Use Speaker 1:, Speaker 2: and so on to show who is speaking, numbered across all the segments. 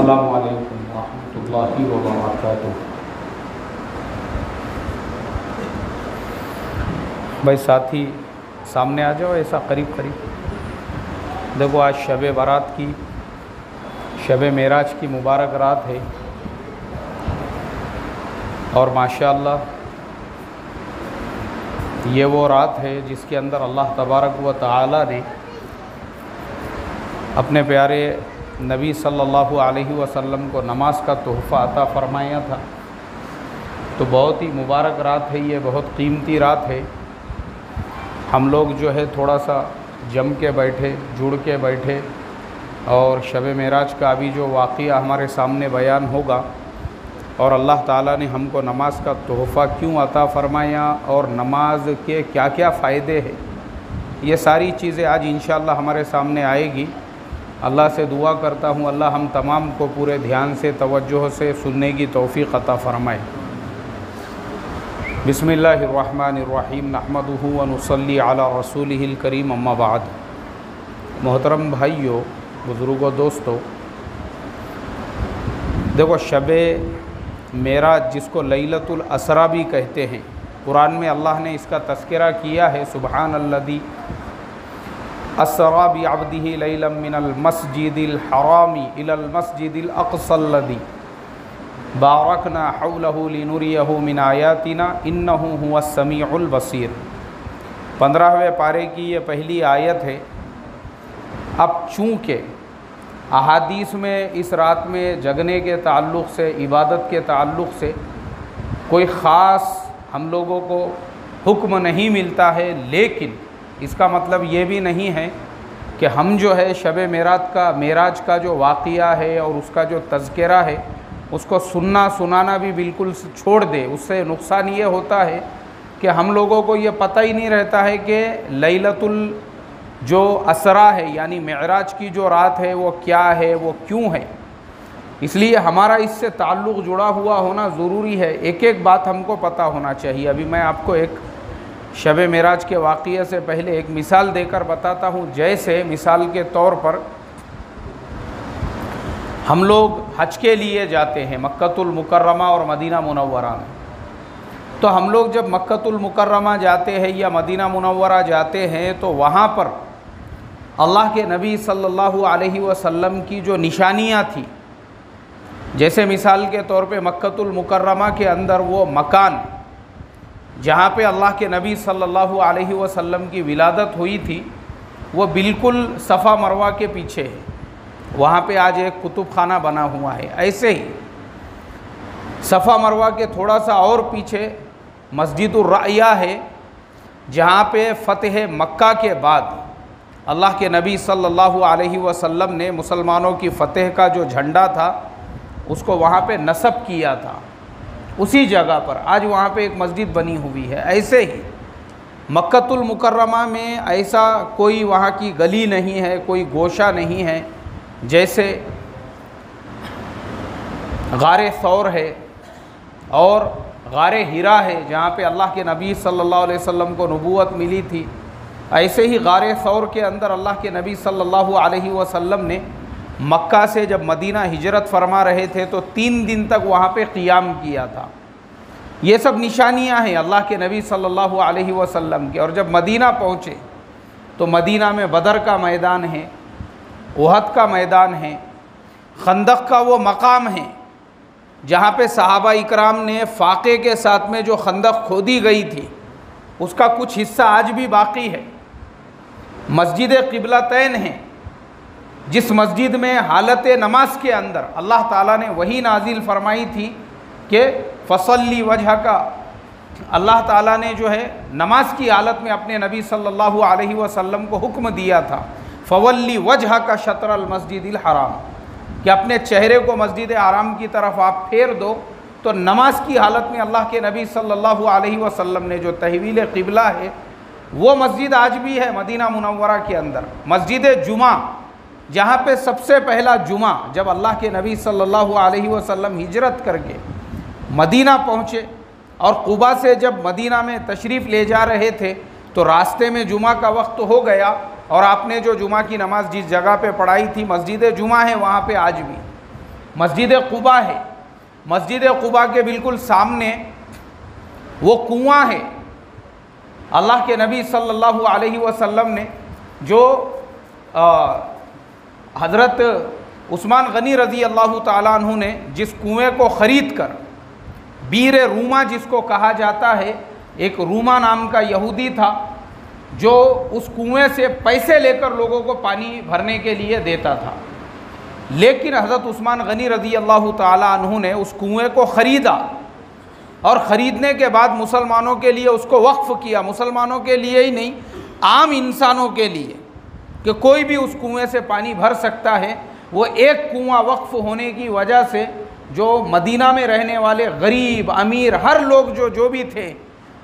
Speaker 1: अस्सलामु अलैकुम रहमतुल्लाहि व बरकातुहू। भाई साथी सामने आ जाओ, ऐसा करीब करीब। देखो आज शब बारात की, शब मेराज की मुबारक रात है और माशाअल्लाह ये वो रात है जिसके अंदर अल्लाह तबारक व तआला ने अपने प्यारे नबी सल्लल्लाहु अलैहि वसल्लम को नमाज का तोहफ़ा अता फ़रमाया था। तो बहुत ही मुबारक रात है, ये बहुत कीमती रात है। हम लोग जो है थोड़ा सा जम के बैठे, जुड़ के बैठे और शब मेराज का अभी जो वाक़या हमारे सामने बयान होगा और अल्लाह ताला ने हमको नमाज का तोहफ़ा क्यों अता फ़रमाया और नमाज के क्या क्या फ़ायदे हैं, ये सारी चीज़ें आज इंशाअल्लाह हमारे सामने आएगी। अल्लाह से दुआ करता हूँ अल्लाह हम तमाम को पूरे ध्यान से, तवज्जो से सुनने की तौफ़ीक़ अता फ़रमाए। बिस्मिल्लाहिर्रहमानिर्रहीम नहमदुहु व नुसल्ली अला रसूलिहिल करीम अम्मा बाद। मोहतरम भाइयों, बुज़ुर्गों, दोस्तों, देखो शब मेराज जिसको लैलतुल असरा भी कहते हैं, कुरान में अल्लाह ने इसका तज़किरा किया है। सुबहानल्लज़ी अस्रा बि अब्दिही लैलन मिनल मस्जिदिल हरामी इलल मस्जिदिल अक़सल्लज़ी बारकना हौलहु लिनुरियहु मिन आयातिना इन्नहु हुवस समीउल बसीर। 15वें पारे की ये पहली आयत है। अब चूँकि अहादीस में इस रात में जगने के ताल्लुक़ से, इबादत के ताल्लुक़ से कोई ख़ास हम लोगों को हुक्म नहीं मिलता है, लेकिन इसका मतलब ये भी नहीं है कि हम जो है शब मेराज का जो वाक़या है और उसका जो तज़किरा है उसको सुनना सुनाना भी बिल्कुल छोड़ दे। उससे नुकसान ये होता है कि हम लोगों को ये पता ही नहीं रहता है कि लैलतुल जो असरा है यानी मेराज की जो रात है वो क्या है, वो क्यों है। इसलिए हमारा इससे ताल्लुक़ जुड़ा हुआ होना ज़रूरी है। एक एक बात हमको पता होना चाहिए। अभी मैं आपको एक शब मेराज के वाक़ये से पहले एक मिसाल देकर बताता हूँ। जैसे मिसाल के तौर पर हम लोग हज के लिए जाते हैं मक्कतुल मुकर्रमा और मदीना मुनव्वरा में। तो हम लोग जब मक्कतुल मुकर्रमा जाते हैं या मदीना मुनव्वरा जाते हैं तो वहाँ पर अल्लाह के नबी सल्लल्लाहु अलैहि वसल्लम की जो निशानियाँ थी, जैसे मिसाल के तौर पे मक्कतुल मुकर्रमा के अंदर वो मकान जहाँ पे अल्लाह के नबी सल्लल्लाहु अलैहि वसल्लम की विलादत हुई थी वो बिल्कुल सफ़ा मरवा के पीछे है। वहाँ पे आज एक कुतुब खाना बना हुआ है। ऐसे ही सफ़ा मरवा के थोड़ा सा और पीछे मस्जिदुर राया है, जहाँ पे फ़तह मक्का के बाद अल्लाह के नबी सल्लल्लाहु अलैहि वसल्लम ने मुसलमानों की फ़तह का जो झंडा था उसको वहाँ पे नस्ब किया था। उसी जगह पर आज वहाँ पे एक मस्जिद बनी हुई है। ऐसे ही मक्कतुल मुकर्रमा में ऐसा कोई वहाँ की गली नहीं है, कोई गोशा नहीं है। जैसे गारे सौर है और गारे हिरा है जहाँ पे अल्लाह के नबी सल्लल्लाहु अलैहि वसल्लम को नबूवत मिली थी, ऐसे ही गारे सौर के अंदर अल्लाह के नबी सल्लल्लाहु अलैहि वसल्लम ने मक्का से जब मदीना हिजरत फरमा रहे थे तो 3 दिन तक वहाँ पे क़ियाम किया था। ये सब निशानियाँ हैं अल्लाह के नबी सल्लल्लाहु अलैहि वसल्लम की। और जब मदीना पहुँचे तो मदीना में बदर का मैदान है, उहद का मैदान है, खंदक का वो मकाम है जहाँ पे सहाबा इकराम ने फ़ाक़े के साथ में जो खंदक खोदी गई थी उसका कुछ हिस्सा आज भी बाकी है। मस्जिद क़िबलतैन है, जिस मस्जिद में हालत नमाज के अंदर अल्लाह ताला ने वही नाजिल फरमाई थी कि फसल्ली वजह का, अल्लाह ताला ने जो है नमाज की हालत में अपने नबी सल्लल्लाहु अलैहि वसल्लम को हुक्म दिया था फवल्ली वजह का शत्रल मस्जिदिल हराम, कि अपने चेहरे को मस्जिद हराम की तरफ आप फेर दो। तो नमाज की हालत में अल्लाह के नबी सल्लल्लाहु अलैहि वसल्लम ने जो तहवील क़िबला है वो मस्जिद आज भी है मदीना मुनव्वरा के अंदर। मस्जिद जुमा, जहाँ पे सबसे पहला जुमा जब अल्लाह के नबी सल्लल्लाहु अलैहि वसल्लम हिजरत करके मदीना पहुँचे और कुबा से जब मदीना में तशरीफ़ ले जा रहे थे तो रास्ते में जुमा का वक्त हो गया और आपने जो जुमा की नमाज़ जिस जगह पे पढ़ाई थी मस्जिद जुमा है वहाँ पे आज भी। मस्जिद कुबा है। मस्जिद कुबा के बिल्कुल सामने वो कुआं है। अल्लाह के नबी सल्लल्लाहु अलैहि वसल्लम ने जो हज़रत उस्मान गनी रज़ी अल्लाह ताला अन्हु ने जिस कुएं को ख़रीद कर, बीर रूमा जिसको कहा जाता है, एक रूमा नाम का यहूदी था जो उस कुएं से पैसे लेकर लोगों को पानी भरने के लिए देता था। लेकिन हज़रत उस्मान गनी रज़ी अल्लाह ताला अन्हु ने उस कुएं को ख़रीदा और ख़रीदने के बाद मुसलमानों के लिए उसको वक्फ़ किया। मुसलमानों के लिए ही नहीं, आम इंसानों के लिए, कि कोई भी उस कुएं से पानी भर सकता है। वो एक कुआं वक्फ़ होने की वजह से जो मदीना में रहने वाले गरीब अमीर हर लोग जो भी थे,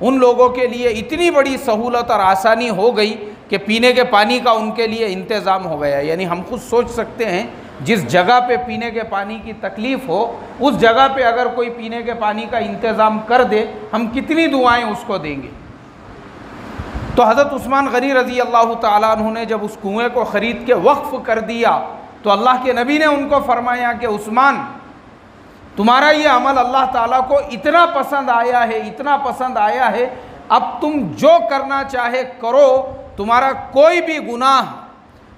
Speaker 1: उन लोगों के लिए इतनी बड़ी सहूलत और आसानी हो गई कि पीने के पानी का उनके लिए इंतज़ाम हो गया। यानी हम खुद सोच सकते हैं, जिस जगह पे पीने के पानी की तकलीफ़ हो, उस जगह पे अगर कोई पीने के पानी का इंतज़ाम कर दे, हम कितनी दुआएं उसको देंगे। तो हज़रत उस्मान गनी रज़ी अल्लाह ताला अन्हु ने जब उस कुएं को ख़रीद के वक्फ़ कर दिया, तो अल्लाह के नबी ने उनको फरमाया कि उस्मान, तुम्हारा ये अमल अल्लाह ताला को इतना पसंद आया है, इतना पसंद आया है, अब तुम जो करना चाहे करो, तुम्हारा कोई भी गुनाह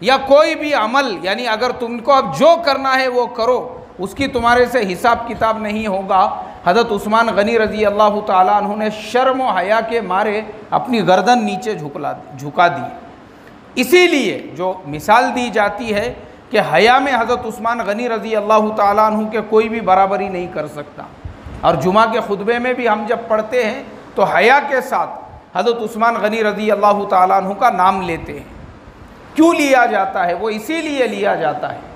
Speaker 1: या कोई भी अमल, यानी अगर तुमको अब जो करना है वो करो, उसकी तुम्हारे से हिसाब किताब नहीं होगा। हज़रत उस्मान गनी रज़ी अल्लाह ताला अन्हु ने शर्म व हया के मारे अपनी गर्दन नीचे झुका दी। इसीलिए जो मिसाल दी जाती है कि हया में हज़रत उस्मान गनी रज़ी अल्लाह ताला अन्हु के कोई भी बराबरी नहीं कर सकता। और जुमा के खुतबे में भी हम जब पढ़ते हैं तो हया के साथ हज़रत उस्मान गनी रज़ी अल्लाह ताला अन्हु का नाम लेते हैं। क्यों लिया जाता है? वो इसीलिए लिया जाता है।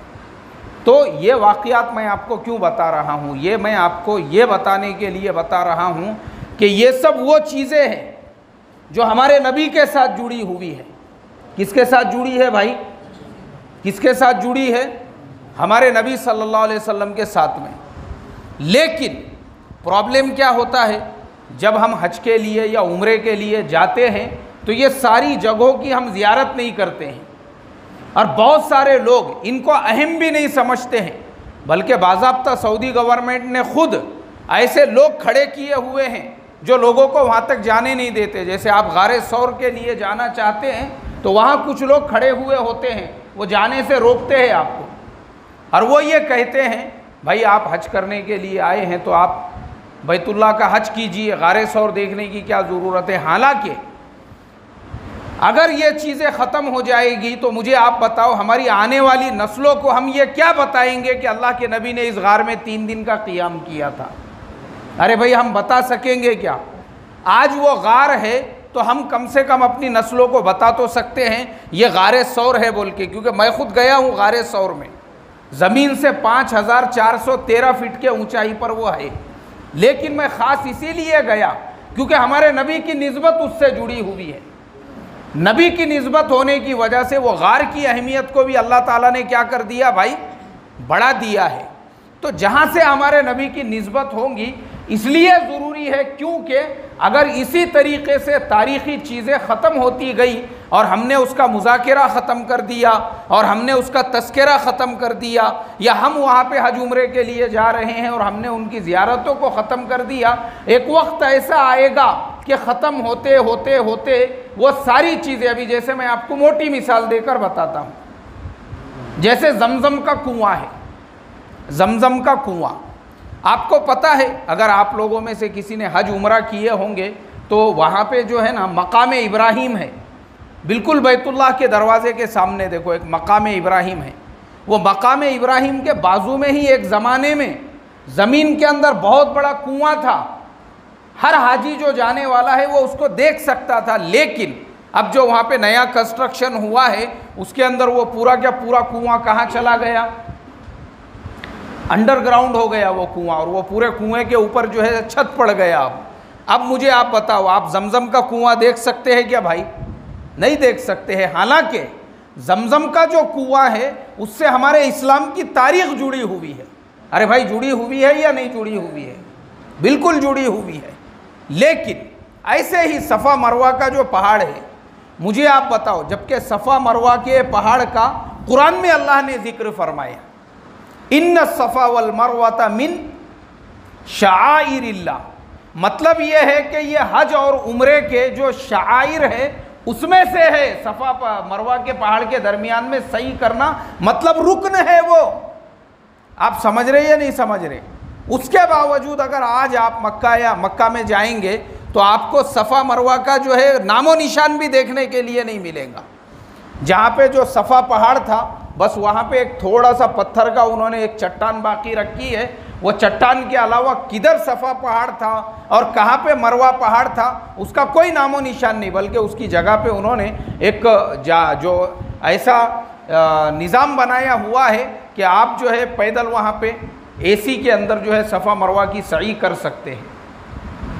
Speaker 1: तो ये वाक़यात मैं आपको क्यों बता रहा हूँ? ये मैं आपको ये बताने के लिए बता रहा हूँ कि ये सब वो चीज़ें हैं जो हमारे नबी के साथ जुड़ी हुई है। किसके साथ जुड़ी है भाई? किसके साथ जुड़ी है? हमारे नबी सल्लल्लाहु अलैहि वसल्लम के साथ में। लेकिन प्रॉब्लम क्या होता है, जब हम हज के लिए या उम्रे के लिए जाते हैं तो ये सारी जगहों की हम ज़ियारत नहीं करते हैं, और बहुत सारे लोग इनको अहम भी नहीं समझते हैं। बल्कि बाज़ाब्ता सऊदी गवर्नमेंट ने खुद ऐसे लोग खड़े किए हुए हैं जो लोगों को वहाँ तक जाने नहीं देते। जैसे आप गारे सौर के लिए जाना चाहते हैं तो वहाँ कुछ लोग खड़े हुए होते हैं, वो जाने से रोकते हैं आपको, और वो ये कहते हैं भाई आप हज करने के लिए आए हैं तो आप बैतुल्लाह का हज कीजिए, गारे सौर देखने की क्या ज़रूरत है। हालांकि अगर ये चीज़ें ख़त्म हो जाएगी तो मुझे आप बताओ, हमारी आने वाली नस्लों को हम ये क्या बताएंगे कि अल्लाह के नबी ने इस गार में 3 दिन का क़ियाम किया था? अरे भाई हम बता सकेंगे क्या? आज वो गार है तो हम कम से कम अपनी नस्लों को बता तो सकते हैं ये गारे सौर है बोल के, क्योंकि मैं खुद गया हूँ गारे सौर में। ज़मीन से 5413 फीट के ऊंचाई पर वो है। लेकिन मैं ख़ास इसीलिए गया क्योंकि हमारे नबी की निस्बत उससे जुड़ी हुई है। नबी की निस्बत होने की वजह से वो गार की अहमियत को भी अल्लाह ताला ने क्या कर दिया भाई, बढ़ा दिया है। तो जहाँ से हमारे नबी की निस्बत होंगी इसलिए ज़रूरी है, क्योंकि अगर इसी तरीक़े से तारीख़ी चीज़ें ख़त्म होती गई और हमने उसका मुज़ाकिरा ख़त्म कर दिया और हमने उसका तस्करा ख़त्म कर दिया, या हम वहाँ पे हज उम्रे के लिए जा रहे हैं और हमने उनकी ज़ियारतों को ख़त्म कर दिया, एक वक्त ऐसा आएगा कि ख़त्म होते होते होते वो सारी चीज़ें, अभी जैसे मैं आपको मोटी मिसाल देकर बताता हूँ, जैसे जमज़म का कुआं है। जमज़म का कुआं आपको पता है, अगर आप लोगों में से किसी ने हज उम्रा किए होंगे तो वहाँ पे जो है ना मकाम इब्राहिम है, बिल्कुल बैतुल्लाह के दरवाज़े के सामने देखो एक मकाम इब्राहिम है। वो मकाम इब्राहिम के बाजू में ही एक ज़माने में ज़मीन के अंदर बहुत बड़ा कुआं था। हर हाजी जो जाने वाला है वो उसको देख सकता था। लेकिन अब जो वहाँ पे नया कंस्ट्रक्शन हुआ है उसके अंदर वो पूरा क्या पूरा कुआं कहाँ चला गया, अंडरग्राउंड हो गया वो कुआं, और वो पूरे कुएं के ऊपर जो है छत पड़ गया। अब मुझे आप बताओ, आप जमजम का कुआं देख सकते हैं क्या भाई? नहीं देख सकते हैं। हालांकि जमजम का जो कुआं है उससे हमारे इस्लाम की तारीख़ जुड़ी हुई है। अरे भाई जुड़ी हुई है या नहीं जुड़ी हुई है? बिल्कुल जुड़ी हुई है। लेकिन ऐसे ही सफ़ा मरवा का जो पहाड़ है, मुझे आप बताओ, जबकि सफ़ा मरवा के पहाड़ का कुरान में अल्लाह ने जिक्र फरमाया, इन्न सफ़ा वल मरवता मिन शाआइरिल्लाह, मतलब ये है कि ये हज और उम्रे के जो शाआइर है उसमें से है। सफ़ा मरवा के पहाड़ के दरमियान में सही करना मतलब रुकन है वो। आप समझ रहे या नहीं समझ रहे? उसके बावजूद अगर आज आप मक्का या मक्का में जाएंगे तो आपको सफ़ा मरवा का जो है नामो निशान भी देखने के लिए नहीं मिलेगा। जहाँ पे जो सफ़ा पहाड़ था बस वहाँ पे एक थोड़ा सा पत्थर का उन्होंने एक चट्टान बाकी रखी है, वो चट्टान के अलावा किधर सफ़ा पहाड़ था और कहाँ पे मरवा पहाड़ था उसका कोई नामो निशान नहीं, बल्कि उसकी जगह पे उन्होंने एक जो ऐसा निज़ाम बनाया हुआ है कि आप जो है पैदल वहाँ पे एसी के अंदर जो है सफ़ा मरवा की सई कर सकते हैं।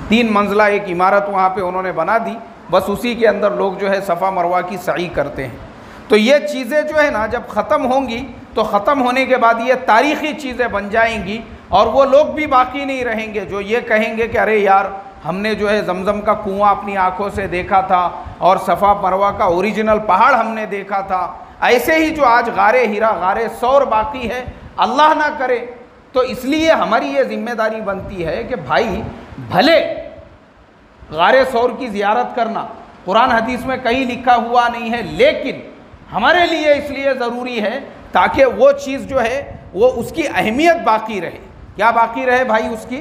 Speaker 1: 3 मंजिला एक इमारत वहाँ पे उन्होंने बना दी, बस उसी के अंदर लोग जो है सफ़ा मरवा की सई करते हैं। तो ये चीज़ें जो है ना जब ख़त्म होंगी तो ख़त्म होने के बाद ये तारीख़ी चीज़ें बन जाएंगी और वो लोग भी बाकी नहीं रहेंगे जो ये कहेंगे कि अरे यार हमने जो है जमज़म का कुआं अपनी आँखों से देखा था और सफ़ा मरवा का ओरिजिनल पहाड़ हमने देखा था। ऐसे ही जो आज गारे हीरा गारे सौर बाकी है, अल्लाह ना करे। तो इसलिए हमारी ये जिम्मेदारी बनती है कि भाई भले गारे सौर की ज़ियारत करना कुरान हदीस में कहीं लिखा हुआ नहीं है, लेकिन हमारे लिए इसलिए ज़रूरी है ताकि वो चीज़ जो है वो उसकी अहमियत बाकी रहे। क्या बाकी रहे भाई? उसकी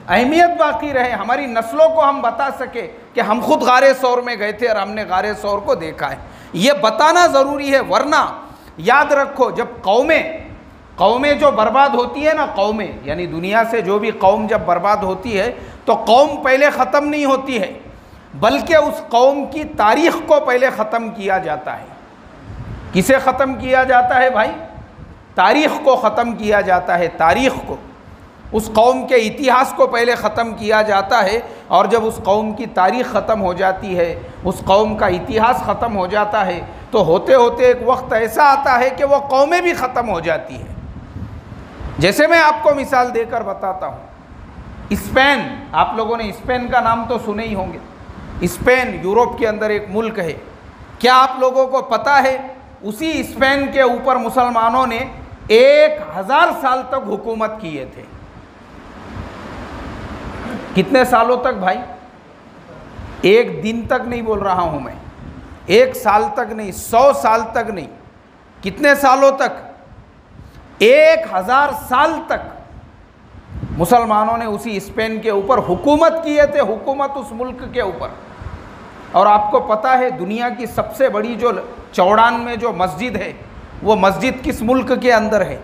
Speaker 1: अहमियत बाकी रहे, हमारी नस्लों को हम बता सके कि हम खुद गारे सौर में गए थे और हमने गारे सौर को देखा है। ये बताना ज़रूरी है, वरना याद रखो जब कौमें जो बर्बाद होती है ना, कौमें यानी दुनिया से जो भी कौम जब बर्बाद होती है तो कौम पहले ख़त्म नहीं होती है, बल्कि उस कौम की तारीख़ को पहले ख़त्म किया जाता है। किसे ख़त्म किया जाता है भाई? तारीख़ को ख़त्म किया जाता है। तारीख़ को, उस कौम के इतिहास को पहले ख़त्म किया जाता है, और जब उस कौम की तारीख़ ख़त्म हो जाती है, उस कौम का इतिहास ख़त्म हो जाता है, तो होते होते एक वक्त ऐसा आता है कि वो कौमें भी ख़त्म हो जाती है। जैसे मैं आपको मिसाल देकर बताता हूँ, स्पेन, आप लोगों ने स्पेन का नाम तो सुने ही होंगे। स्पेन यूरोप के अंदर एक मुल्क है। क्या आप लोगों को पता है उसी स्पेन के ऊपर मुसलमानों ने 1000 साल तक हुकूमत किए थे? कितने सालों तक भाई? एक दिन तक नहीं बोल रहा हूं मैं, 1 साल तक नहीं, 100 साल तक नहीं, कितने सालों तक? 1000 साल तक मुसलमानों ने उसी स्पेन के ऊपर हुकूमत किए थे, हुकूमत उस मुल्क के ऊपर। और आपको पता है दुनिया की सबसे बड़ी जो चौड़ान में जो मस्जिद है, वो मस्जिद किस मुल्क के अंदर है?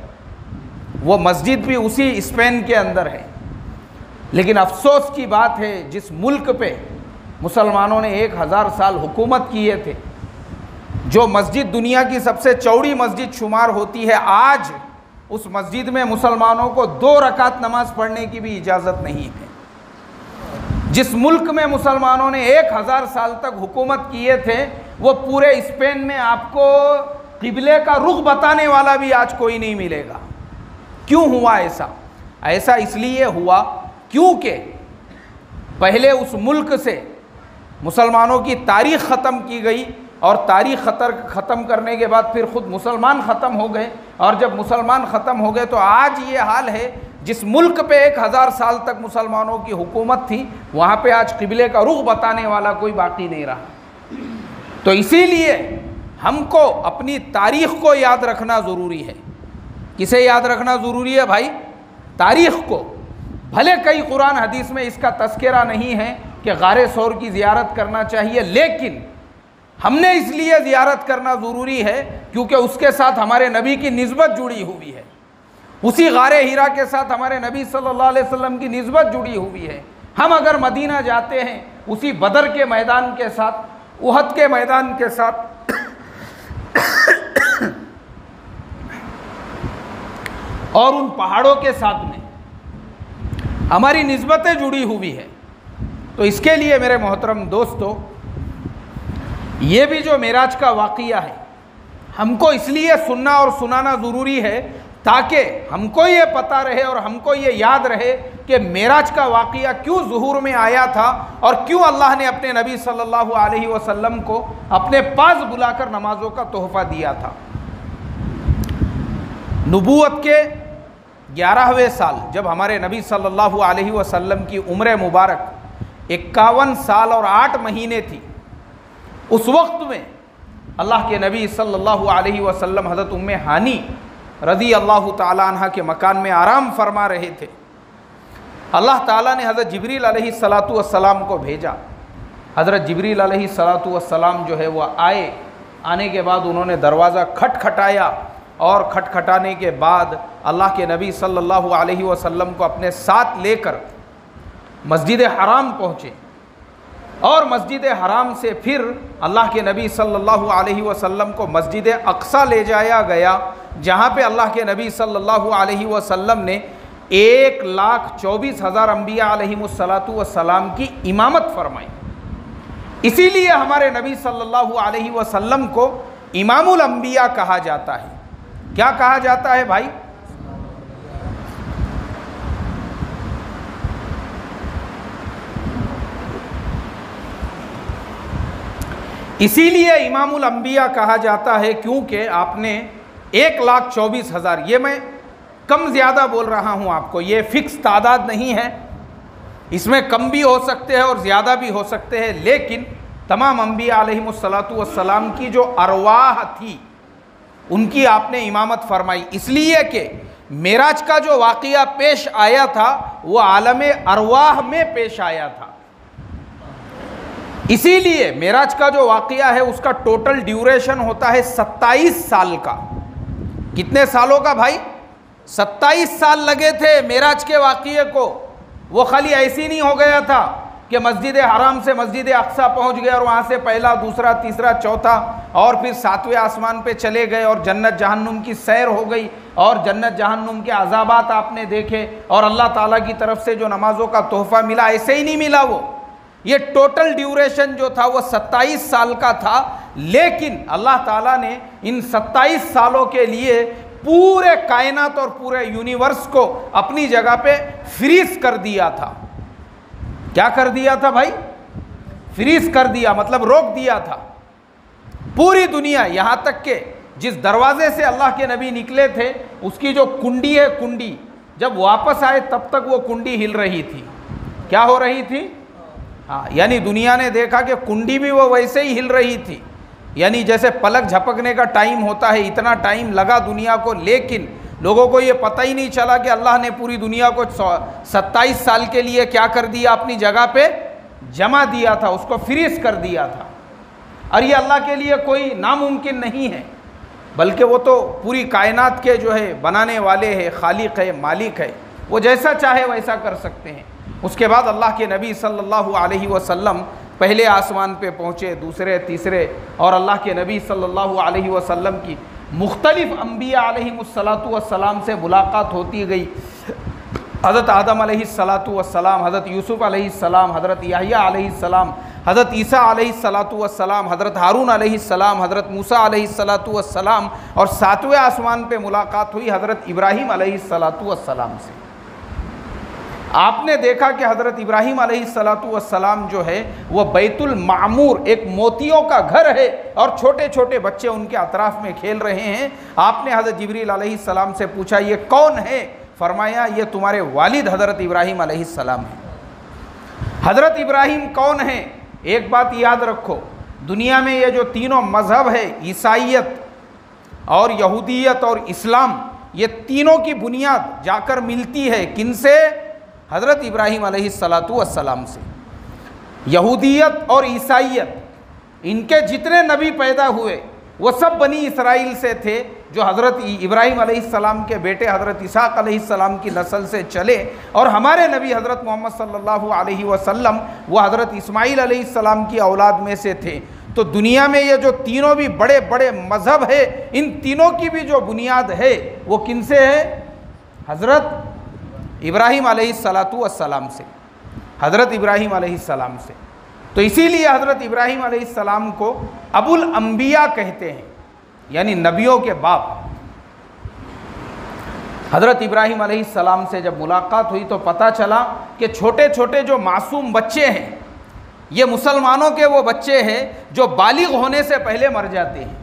Speaker 1: वो मस्जिद भी उसी स्पेन के अंदर है। लेकिन अफसोस की बात है, जिस मुल्क पे मुसलमानों ने 1000 साल हुकूमत किए थे, जो मस्जिद दुनिया की सबसे चौड़ी मस्जिद शुमार होती है, आज उस मस्जिद में मुसलमानों को 2 रकात नमाज पढ़ने की भी इजाज़त नहीं है। जिस मुल्क में मुसलमानों ने 1000 साल तक हुकूमत किए थे, वो पूरे स्पेन में आपको किबले का रुख बताने वाला भी आज कोई नहीं मिलेगा। क्यों हुआ ऐसा? ऐसा इसलिए हुआ क्योंकि पहले उस मुल्क से मुसलमानों की तारीख़ ख़त्म की गई, और तारीख़ ख़त्म करने के बाद फिर ख़ुद मुसलमान ख़त्म हो गए, और जब मुसलमान ख़त्म हो गए तो आज ये हाल है, जिस मुल्क पे 1000 साल तक मुसलमानों की हुकूमत थी, वहाँ पे आज किबले का रुख बताने वाला कोई बाकी नहीं रहा। तो इसीलिए हमको अपनी तारीख़ को याद रखना ज़रूरी है। किसे याद रखना ज़रूरी है भाई? तारीख़ को। भले कई कुरान हदीस में इसका तस्करा नहीं है कि गारे सौर की ज़ियारत करना चाहिए, लेकिन हमने इसलिए ज़ियारत करना ज़रूरी है क्योंकि उसके साथ हमारे नबी की निस्बत जुड़ी हुई है। उसी गारे हीरा के साथ हमारे नबी सल्लल्लाहु अलैहि वसल्लम की निस्बत जुड़ी हुई है। हम अगर मदीना जाते हैं उसी बदर के मैदान के साथ, उहद के मैदान के साथ और उन पहाड़ों के साथ में हमारी निस्बतें जुड़ी हुई है। तो इसके लिए मेरे मोहतरम दोस्तों, ये भी जो मेराज का वाक़िया है, हमको इसलिए सुनना और सुनाना ज़रूरी है ताकि हमको ये पता रहे और हमको ये याद रहे कि मेराज का वाक़िया क्यों ज़ुहूर में आया था और क्यों अल्लाह ने अपने नबी सल्लल्लाहु अलैहि वसल्लम को अपने पास बुलाकर नमाज़ों का तोहफ़ा दिया था। नबूवत के 11वें साल जब हमारे नबी सल्लल्लाहु अलैहि वसल्लम की उम्र मुबारक 51 साल और 8 महीने थी, उस वक्त में अल्लाह के नबी सल्लल्लाहु अलैहि वसल्लम हज़रत उम्मे हानी रज़ी अल्लाह ताला अन्हा के मकान में आराम फरमा रहे थे। अल्लाह ताला ने हज़रत जिब्रील अलैहिस्सलातु वस्सलाम को भेजा। हज़रत जिब्रील अलैहिस्सलातु वस्सलाम जो है वह आए। आने के बाद उन्होंने दरवाज़ा खटखटाया और खटखटाने के बाद अल्लाह के नबी सल्लल्लाहु अलैहि वसल्लम को अपने साथ लेकर मस्जिद हराम पहुँचे और मस्जिद हराम से फिर अल्लाह के नबी सल्लल्लाहु अलैहि वसल्लम को मस्जिद अक्सा ले जाया गया, जहाँ पे अल्लाह के नबी सल्लल्लाहु अलैहि वसल्लम ने 1,24,000 अम्बिया अलैहिमुस्सलातु वस्सलाम की इमामत फरमाई। इसीलिए हमारे नबी सल्लल्लाहु अलैहि वसल्लम को इमामुल अम्बिया कहा जाता है। क्या कहा जाता है भाई? इसीलिए इमामुल अम्बिया कहा जाता है क्योंकि आपने 1,24,000, ये मैं कम ज़्यादा बोल रहा हूँ आपको, ये फिक्स तादाद नहीं है, इसमें कम भी हो सकते हैं और ज़्यादा भी हो सकते हैं, लेकिन तमाम अम्बिया अलैहिमुस्सलातु वस्सलाम की जो अरवाह थी उनकी आपने इमामत फरमाई। इसलिए कि मेराज का जो वाक़या पेश आया था वो आलम अरवाह में पेश आया था। इसीलिए मेराज का जो वाक़या है उसका टोटल ड्यूरेशन होता है 27 साल का। कितने सालों का भाई? 27 साल लगे थे मेराज के वाक़ये को। वो खाली ऐसी नहीं हो गया था कि मस्जिद हराम से मस्जिद अक्सा पहुंच गए और वहाँ से पहला, दूसरा, तीसरा, चौथा और फिर 7वें आसमान पे चले गए और जन्नत जहन्नुम की सैर हो गई और जन्नत जहन्नुम के अज़ाबात आपने देखे और अल्लाह ताला की तरफ से जो नमाज़ों का तोहफ़ा मिला, ऐसे ही नहीं मिला। वो ये टोटल ड्यूरेशन जो था वो 27 साल का था, लेकिन अल्लाह ताला ने इन 27 सालों के लिए पूरे कायनात और पूरे यूनिवर्स को अपनी जगह पे फ्रीज कर दिया था। क्या कर दिया था भाई? फ्रीज कर दिया, मतलब रोक दिया था। पूरी दुनिया, यहाँ तक के जिस दरवाजे से अल्लाह के नबी निकले थे उसकी जो कुंडी है, कुंडी जब वापस आए तब तक वो कुंडी हिल रही थी। क्या हो रही थी? हाँ, यानी दुनिया ने देखा कि कुंडी भी वो वैसे ही हिल रही थी, यानी जैसे पलक झपकने का टाइम होता है, इतना टाइम लगा दुनिया को, लेकिन लोगों को ये पता ही नहीं चला कि अल्लाह ने पूरी दुनिया को 27 साल के लिए क्या कर दिया, अपनी जगह पे जमा दिया था, उसको फ्रीज कर दिया था। और ये अल्लाह के लिए कोई नामुमकिन नहीं है, बल्कि वो तो पूरी कायनात के जो है बनाने वाले हैं, खालिक है, मालिक है, वो जैसा चाहे वैसा कर सकते हैं। उसके बाद अल्लाह के नबी सल्लल्लाहु अलैहि वसल्लम पहले आसमान पे पहुँचे, दूसरे, तीसरे, और अल्लाह के नबी सल्लल्लाहु अलैहि वसल्लम की मुख्तलिफ अम्बिया अलैहिमुस्सलातु वस्सलाम से मुलाकात होती गई। हज़रत आदम अलैहिस्सलातु वस्सलाम, हज़रत यूसुफ़ अलैहिस्सलाम, हज़रत याहया अलैहिस्सलाम, हज़रत ईसा अलैहिस्सलातु वस्सलाम, हज़रत हारून अलैहिस्सलाम, हज़रत मूसा अलैहिस्सलातु वस्सलाम, और 7वें आसमान पे मुलाकात हुई हज़रत इब्राहीम अलैहिस्सलातु वस्सलाम से। आपने देखा कि हज़रत इब्राहीम अलैहिस्सलातु वस्सलाम जो है वह बैतुल मामूर, एक मोतियों का घर है, और छोटे छोटे बच्चे उनके अतराफ़ में खेल रहे हैं। आपने हज़रत जिब्रील अलैहिस्सलाम से पूछा ये कौन है? फरमाया ये तुम्हारे वालिद हज़रत इब्राहीम अलैहिस्सलाम है। हज़रत इब्राहीम कौन है? एक बात याद रखो, दुनिया में ये जो तीनों मज़हब है, ईसाईयत और यहूदियत और इस्लाम, ये तीनों की बुनियाद जाकर मिलती है किनसे? हज़रत इब्राहीम अलैहिस्सलातु वस्सलाम से। यहूदियत और ईसाईयत, इनके जितने नबी पैदा हुए वो सब बनी इसराइल से थे, जो हज़रत इब्राहीम अलैहिस्सलाम के बेटे हज़रत इसाक अलैहिस्सलाम की नस्ल से चले, और हमारे नबी हज़रत मोहम्मद सल्लल्लाहु अलैहि वसल्लम वो हज़रत इस्माईल अलैहिस्सलाम की औलाद में से थे। तो दुनिया में ये जो तीनों भी बड़े बड़े मज़हब है, इन तीनों की भी जो बुनियाद है वो किनसे है? हज़रत इब्राहीम अलैहिस्सलातु वस्सलाम से, हज़रत इब्राहीम अलैहिस्सलाम से। तो इसीलिए हज़रत इब्राहीम अलैहिस्सलाम को अबुल अंबिया कहते हैं, यानी नबियों के बाप। हज़रत इब्राहीम अलैहिस्सलाम से जब मुलाकात हुई तो पता चला कि छोटे छोटे जो मासूम बच्चे हैं, ये मुसलमानों के वो बच्चे हैं जो बालिग होने से पहले मर जाते हैं।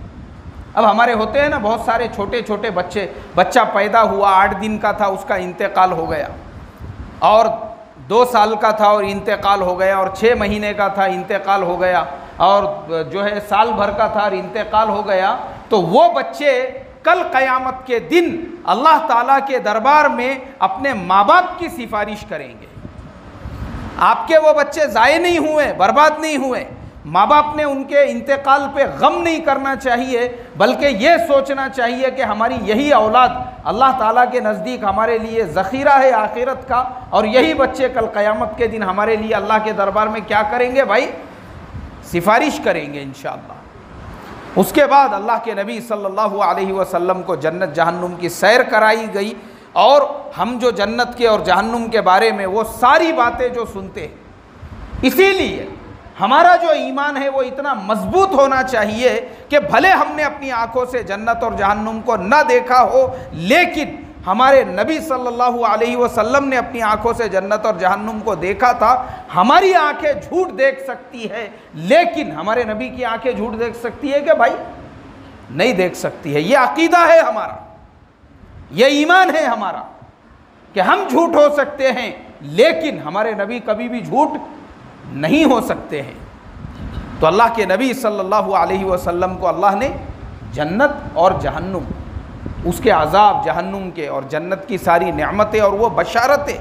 Speaker 1: अब हमारे होते हैं ना बहुत सारे छोटे छोटे बच्चे, बच्चा पैदा हुआ 8 दिन का था, उसका इंतकाल हो गया, और 2 साल का था और इंतकाल हो गया, और 6 महीने का था इंतकाल हो गया, और जो है साल भर का था और इंतकाल हो गया। तो वो बच्चे कल क़यामत के दिन अल्लाह ताला के दरबार में अपने माँ बाप की सिफारिश करेंगे। आपके वो बच्चे ज़ाये नहीं हुए, बर्बाद नहीं हुए। माँ बाप ने उनके इंतकाल पे गम नहीं करना चाहिए, बल्कि ये सोचना चाहिए कि हमारी यही औलाद अल्लाह ताला के नज़दीक हमारे लिए ज़ख़ीरा है आखिरत का, और यही बच्चे कल क़यामत के दिन हमारे लिए अल्लाह के दरबार में क्या करेंगे भाई, सिफारिश करेंगे इंशाअल्लाह। उसके बाद अल्लाह के नबी सल्लल्लाहु अलैहि वसल्लम को जन्नत जहन्नुम की सैर कराई गई, और हम जो जन्नत के और जहन्नुम के बारे में वो सारी बातें जो सुनते हैं, इसीलिए हमारा जो ईमान है वो इतना मजबूत होना चाहिए कि भले हमने अपनी आंखों से जन्नत और जहन्नुम को न देखा हो, लेकिन हमारे नबी सल्लल्लाहु अलैहि वसल्लम ने अपनी आंखों से जन्नत और जहन्नुम को देखा था। हमारी आंखें झूठ देख सकती है, लेकिन हमारे नबी की आंखें झूठ देख सकती है क्या भाई? नहीं देख सकती है। ये अकीदा है हमारा, ये ईमान है हमारा कि हम झूठ हो सकते हैं, लेकिन हमारे नबी कभी भी झूठ नहीं हो सकते हैं। तो अल्लाह के नबी सल्लल्लाहु अलैहि वसल्लम को अल्लाह ने जन्नत और जहन्नुम, उसके अज़ाब जहन्नुम के और जन्नत की सारी नेमतें और वो बशारतें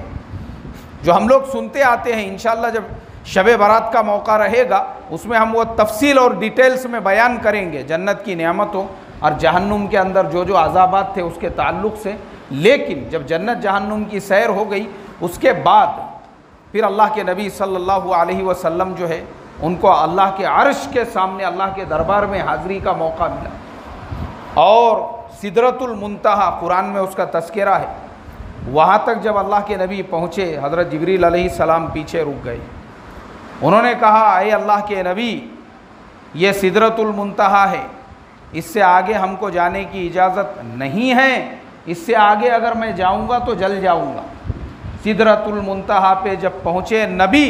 Speaker 1: जो हम लोग सुनते आते हैं, इंशाअल्लाह जब शब बारात का मौका रहेगा उसमें हम वो तफसील और डिटेल्स में बयान करेंगे जन्नत की नेमतों और जहन्नुम के अंदर जो जो अज़ाबात थे उसके ताल्लुक़ से। लेकिन जब जन्नत जहन्नुम की सैर हो गई, उसके बाद फिर अल्लाह के नबी सल्लल्लाहु अलैहि वसल्लम जो है उनको अल्लाह के अर्श के सामने अल्लाह के दरबार में हाज़िरी का मौका मिला, और सिदरतुल मुंतहा कुरान में उसका तस्करा है, वहाँ तक जब अल्लाह के नबी पहुँचे, हज़रत जिब्रील अलैहिस्सलाम पीछे रुक गए। उन्होंने कहा, अय अल्लाह के नबी, ये सिदरतुल मुंतहा है, इससे आगे हमको जाने की इजाज़त नहीं है, इससे आगे अगर मैं जाऊँगा तो जल जाऊँगा। सिदरतुल मुंतहा पे जब पहुँचे नबी,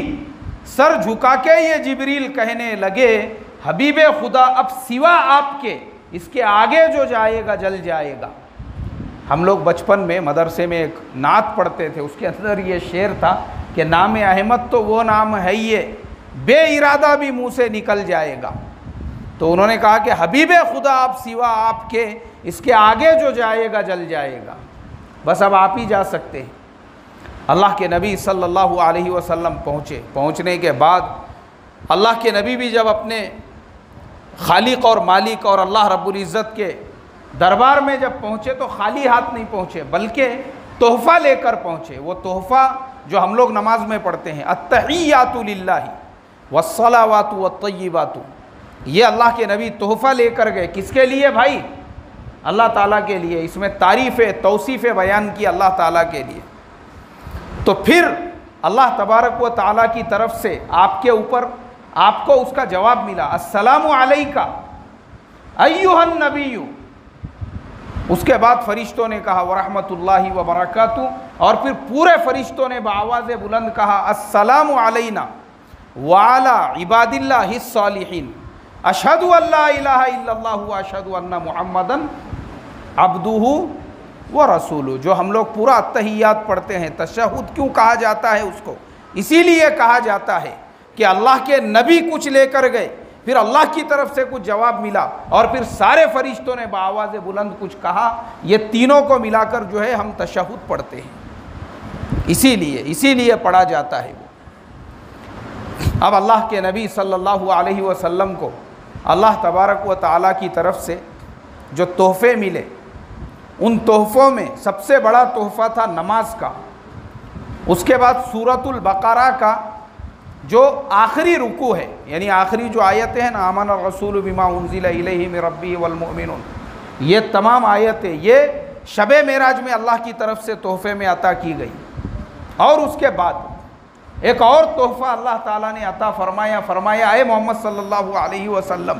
Speaker 1: सर झुका के ये जिब्रील कहने लगे, हबीबे खुदा, अब सिवा आपके इसके आगे जो जाएगा जल जाएगा। हम लोग बचपन में मदरसे में एक नात पढ़ते थे, उसके अंदर ये शेर था कि नाम अहमद तो वो नाम है ये, बे इरादा भी मुँह से निकल जाएगा। तो उन्होंने कहा कि हबीबे खुदा, अब सिवा आपके इसके आगे जो जाएगा जल जाएगा, बस अब आप ही जा सकते हैं। अल्लाह के नबी सल्लल्लाहु अलैहि वसल्लम पहुँचे। पहुँचने के बाद अल्लाह के नबी भी जब अपने खालिक और मालिक और अल्लाह रब्बुल इज़्ज़त के दरबार में जब पहुँचे तो खाली हाथ नहीं पहुँचे, बल्कि तोहफ़ा लेकर पहुँचे। वो तोहफ़ा जो हम लोग नमाज में पढ़ते हैं, अत्तहियातु लिल्लाहि वस्सलावातु वत्तय्यिबातु, ये अल्लाह के नबी तोहफ़ा लेकर गए। किसके लिए भाई? अल्लाह ताला के लिए। इसमें तारीफ़ें तौसीफ़ें बयान की अल्लाह ताला के लिए। तो फिर अल्लाह तबारक व ताला की तरफ से आपके ऊपर आपको उसका जवाब मिला, अस्सलामु अलैका अय्युहन नबिय्यु। उसके बाद फरिश्तों ने कहा वरहमतुल्लाहि व बरकातुहू, और फिर पूरे फरिश्तों ने बाआवाज़ बुलंद कहा अस्सलामु अलैना व अला इबादिल्लाहिस सालिहीन, अशहदु अल्ला इलाहा इल्लल्लाहु व अशहदु अन्ना मुहम्मदन अब्दुहु व रसूलुहु। जो हम लोग पूरा अत्तहियात पढ़ते हैं, तशहुद क्यों कहा जाता है उसको? इसीलिए कहा जाता है कि अल्लाह के नबी कुछ लेकर गए, फिर अल्लाह की तरफ से कुछ जवाब मिला, और फिर सारे फरिश्तों ने बाआवाज़ बुलंद कुछ कहा। ये तीनों को मिलाकर जो है हम तशहुद पढ़ते हैं, इसीलिए पढ़ा जाता है वो। अब अल्लाह के नबी सल्लल्लाहु अलैहि वसल्लम को अल्लाह तबारक व ताला की तरफ से जो तोहफ़े मिले, उन तोहफ़ों में सबसे बड़ा तोहफ़ा था नमाज का। उसके बाद सूरतुल बकरा का जो आखिरी रुकू है, यानी आखिरी जो आयतें हैं ना, आमन रसूल बिमा उन्ज़िला इलैहि मिन रब्बिही वल मुमिनून, ये तमाम आयतें ये शब मेराज में अल्लाह की तरफ से तोहफ़े में अता की गई। और उसके बाद एक और तोहफ़ा अल्लाह ताला ने अता फरमाया, ए मोहम्मद सल्लल्लाहु अलैहि वसल्लम,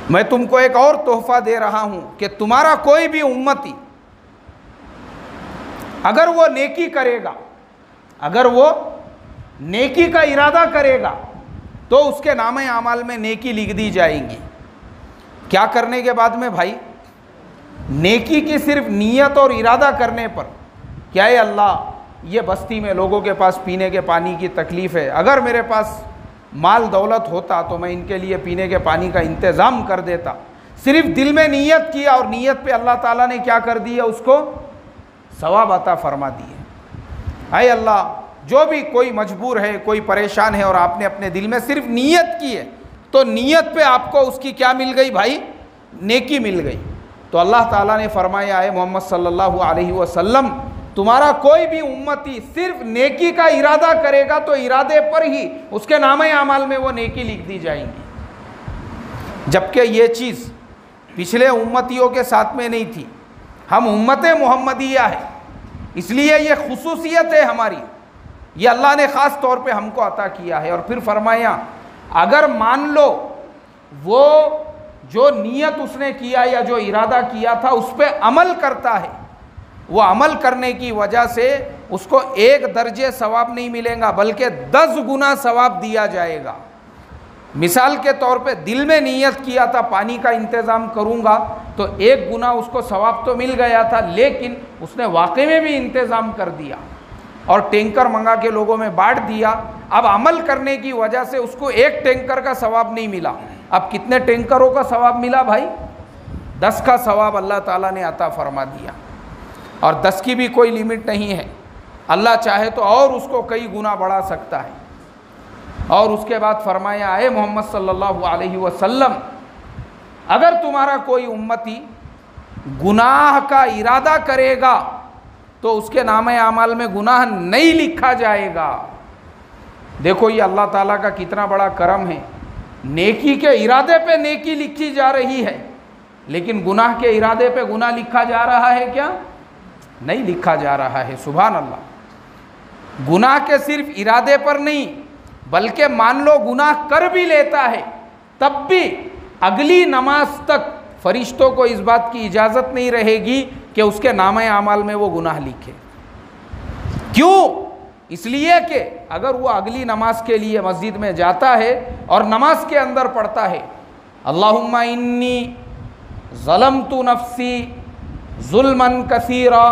Speaker 1: मैं तुमको एक और तोहफ़ा दे रहा हूँ कि तुम्हारा कोई भी उम्मती अगर वो नेकी करेगा, अगर वो नेकी का इरादा करेगा, तो उसके नामे आमाल में नेकी लिख दी जाएंगी। क्या करने के बाद में भाई? नेकी की सिर्फ नीयत और इरादा करने पर। क्या है अल्लाह, ये बस्ती में लोगों के पास पीने के पानी की तकलीफ़ है, अगर मेरे पास माल दौलत होता तो मैं इनके लिए पीने के पानी का इंतज़ाम कर देता। सिर्फ दिल में नीयत किया और नीयत पे अल्लाह ताला ने क्या कर दिया, उसको सवाब अता फरमा दिए। हाय अल्लाह, जो भी कोई मजबूर है, कोई परेशान है और आपने अपने दिल में सिर्फ नीयत की है, तो नीयत पे आपको उसकी क्या मिल गई भाई? नेकी मिल गई। तो अल्लाह ताला ने फरमाया है मोहम्मद सल्लल्लाहु अलैहि वसल्लम, तुम्हारा कोई भी उम्मती सिर्फ नेकी का इरादा करेगा तो इरादे पर ही उसके नामे अमाल में वो नेकी लिख दी जाएंगी। जबकि ये चीज़ पिछले उम्मतियों के साथ में नहीं थी। हम उम्मत मोहम्मदिया है, इसलिए ये खुसूसियत है हमारी, ये अल्लाह ने ख़ास तौर पे हमको अता किया है। और फिर फरमाया, अगर मान लो वो जो नीयत उसने किया या जो इरादा किया था उस पर अमल करता है, वो अमल करने की वजह से उसको 1 दर्जे सवाब नहीं मिलेगा बल्कि 10 गुना सवाब दिया जाएगा। मिसाल के तौर पे दिल में नीयत किया था पानी का इंतज़ाम करूँगा, तो 1 गुना उसको सवाब तो मिल गया था, लेकिन उसने वाकई में भी इंतज़ाम कर दिया और टैंकर मंगा के लोगों में बांट दिया। अब अमल करने की वजह से उसको 1 टैंकर का सवाब नहीं मिला, अब कितने टैंकरों का सवाब मिला भाई? 10 का सवाब अल्लाह ताला ने अता फरमा दिया। और 10 की भी कोई लिमिट नहीं है, अल्लाह चाहे तो और उसको कई गुना बढ़ा सकता है। और उसके बाद फरमाया है मोहम्मद सल्लल्लाहु अलैहि वसल्लम, अगर तुम्हारा कोई उम्मती गुनाह का इरादा करेगा तो उसके नामे अमाल में गुनाह नहीं लिखा जाएगा। देखो ये अल्लाह ताला का कितना बड़ा करम है, नेकी के इरादे पे नेकी लिखी जा रही है, लेकिन गुनाह के इरादे पे गुनाह लिखा जा रहा है क्या? नहीं लिखा जा रहा है। सुभान अल्लाह। गुनाह के सिर्फ इरादे पर नहीं, बल्कि मान लो गुनाह कर भी लेता है तब भी अगली नमाज तक फरिश्तों को इस बात की इजाज़त नहीं रहेगी कि उसके नामे अमाल में वो गुनाह लिखे। क्यों? इसलिए कि अगर वो अगली नमाज के लिए मस्जिद में जाता है और नमाज के अंदर पढ़ता है, अल्लाहुम्मा इन्नी ज़लमतु नफ्सी जुल्मन कसीरा,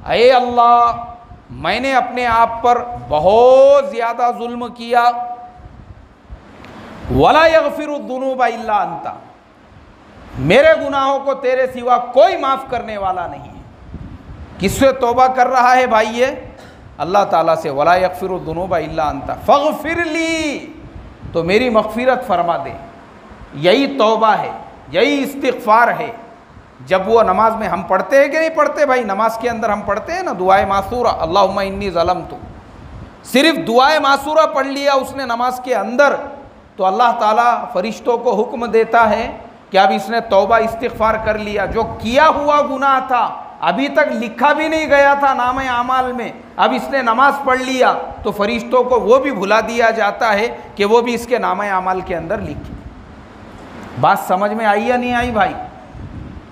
Speaker 1: अये अल्लाह मैंने अपने आप पर बहुत ज़्यादा जुल्म किया, वला यग़फिरुद्दुनूबा इल्ला अंता, मेरे गुनाहों को तेरे सिवा कोई माफ़ करने वाला नहीं है। किससे तौबा कर रहा है भाई ये? अल्लाह ताला से। वला यग़फिरुद्दुनूबा इल्ला अंता फ़ग़फ़िरली, तो मेरी मग़फ़िरत फरमा दे। यही तौबा है, यही इस्तिग़फ़ार है। जब वो नमाज में हम पढ़ते हैं कि नहीं पढ़ते भाई? नमाज के अंदर हम पढ़ते हैं ना दुआए मासूरा, अल्लाहुम्मा इन्नी ज़लमतु। सिर्फ दुआए मासूरा पढ़ लिया उसने नमाज के अंदर, तो अल्लाह ताला फरिश्तों को हुक्म देता है कि अब इसने तौबा इस्तिग़फ़ार कर लिया। जो किया हुआ गुनाह था अभी तक लिखा भी नहीं गया था नामे आमाल में, अब इसने नमाज पढ़ लिया तो फरिश्तों को वो भी भुला दिया जाता है कि वो भी इसके नामे आमाल के अंदर लिखे। बात समझ में आई या नहीं आई भाई?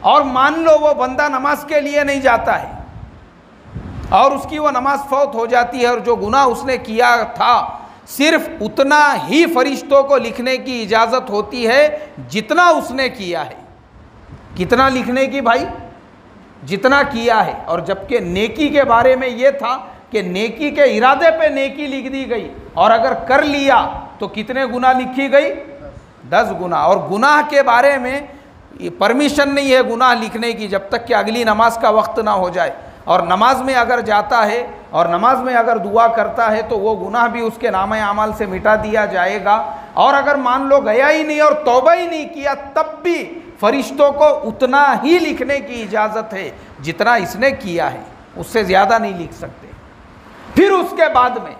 Speaker 1: और मान लो वो बंदा नमाज के लिए नहीं जाता है और उसकी वो नमाज फौत हो जाती है और जो गुनाह उसने किया था सिर्फ उतना ही फरिश्तों को लिखने की इजाज़त होती है जितना उसने किया है। कितना लिखने की भाई? जितना किया है। और जबकि नेकी के बारे में ये था कि नेकी के इरादे पे नेकी लिख दी गई, और अगर कर लिया तो कितने गुनाह लिखी गई? 10 गुनाह। और गुनाह के बारे में ये परमिशन नहीं है गुनाह लिखने की जब तक कि अगली नमाज का वक्त ना हो जाए। और नमाज में अगर जाता है और नमाज में अगर दुआ करता है तो वो गुनाह भी उसके नामे अमाल से मिटा दिया जाएगा। और अगर मान लो गया ही नहीं और तौबा ही नहीं किया तब भी फरिश्तों को उतना ही लिखने की इजाज़त है जितना इसने किया है, उससे ज़्यादा नहीं लिख सकते। फिर उसके बाद में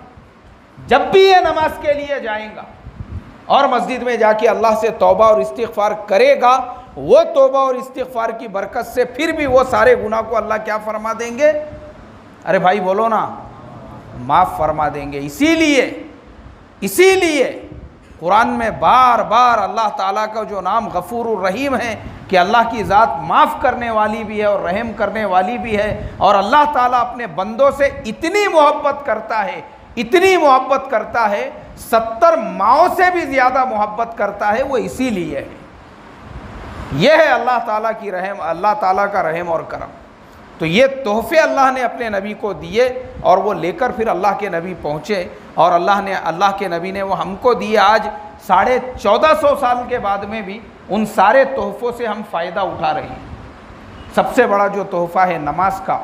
Speaker 1: जब भी ये नमाज के लिए जाएगा और मस्जिद में जाके अल्लाह से तौबा और इस्तिग़फ़ार करेगा, वो तौबा और इस्तिग़फ़ार की बरकत से फिर भी वो सारे गुनाह को अल्लाह क्या फरमा देंगे? अरे भाई बोलो ना, माफ़ फरमा देंगे। इसीलिए कुरान में बार बार अल्लाह ताला का जो नाम गफूरुर रहीम है कि अल्लाह की ज़ात माफ़ करने वाली भी है और रहम करने वाली भी है। और अल्लाह ताला अपने बंदों से इतनी मोहब्बत करता है, इतनी मोहब्बत करता है, 70 माओं से भी ज़्यादा मोहब्बत करता है, वो इसीलिए है। यह है अल्लाह ताला की रहम, अल्लाह ताला का रहम और करम। तो ये तोहफ़े अल्लाह ने अपने नबी को दिए और वो लेकर फिर अल्लाह के नबी पहुँचे, और अल्लाह के नबी ने वो हमको दिए। आज 1450 साल के बाद में भी उन सारे तोहफ़ों से हम फ़ायदा उठा रहे हैं। सबसे बड़ा जो तोहफ़ा है नमाज का,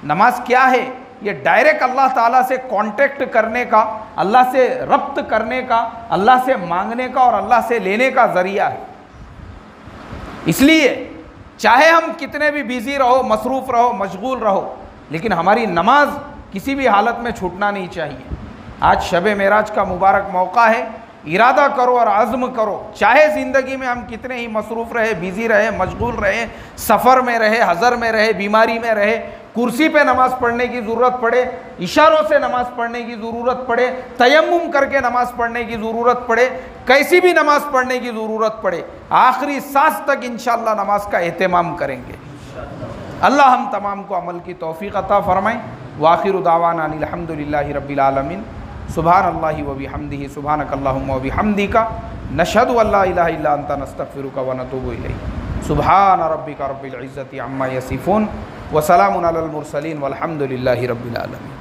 Speaker 1: नमाज क्या है? ये डायरेक्ट अल्लाह ताला से कांटेक्ट करने का, अल्लाह से रब्त करने का, अल्लाह से मांगने का और अल्लाह से लेने का ज़रिया है। इसलिए चाहे हम कितने भी बिज़ी रहो, मसरूफ़ रहो, मशगूल रहो, लेकिन हमारी नमाज किसी भी हालत में छूटना नहीं चाहिए। आज शब मेराज का मुबारक मौका है, इरादा करो और आज़्म करो, चाहे ज़िंदगी में हम कितने ही मसरूफ़ रहे, बिज़ी रहे, मशगूल रहे, सफ़र में रहे, हज़र में रहे, बीमारी में रहे, कुर्सी पे नमाज़ पढ़ने की ज़रूरत पड़े, इशारों से नमाज़ पढ़ने की ज़रूरत पड़े, तयम्मुम करके नमाज़ पढ़ने की ज़रूरत पड़े, कैसी भी नमाज़ पढ़ने की ज़रूरत पड़े, आखिरी सांस तक इंशाअल्लाह नमाज का एहतमाम करेंगे। अल्लाह हम तमाम को अमल की तौफ़ीक़ अता फ़रमाएँ। वाखिरु दावाना अनिल हम्दुलिल्लाहि रब्बिल आलमीन। सुब्हानल्लाहि व बिहम्दिही, सुब्हानकल्लाहुम्मा व बिहम्दिका, नशहदु अल्ला इलाहा इल्ला अंता, नस्तग़फिरुका व नतूबु इलैक। सुब्हान रब्बिका रब्बिल इज़्ज़ति अम्मा यसिफ़ून व सलामुन अलल मुरसलीन वल्हम्दुलिल्लाहि रब्बिल आलमीन।